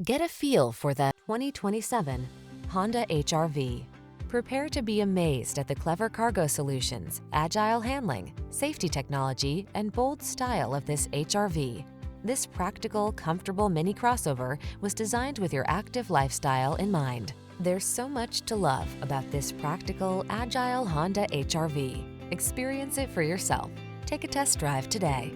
Get a feel for the 2027 Honda HR-V. Prepare to be amazed at the clever cargo solutions, agile handling, safety technology, and bold style of this HR-V. This practical, comfortable mini crossover was designed with your active lifestyle in mind. There's so much to love about this practical, agile Honda HR-V. Experience it for yourself. Take a test drive today.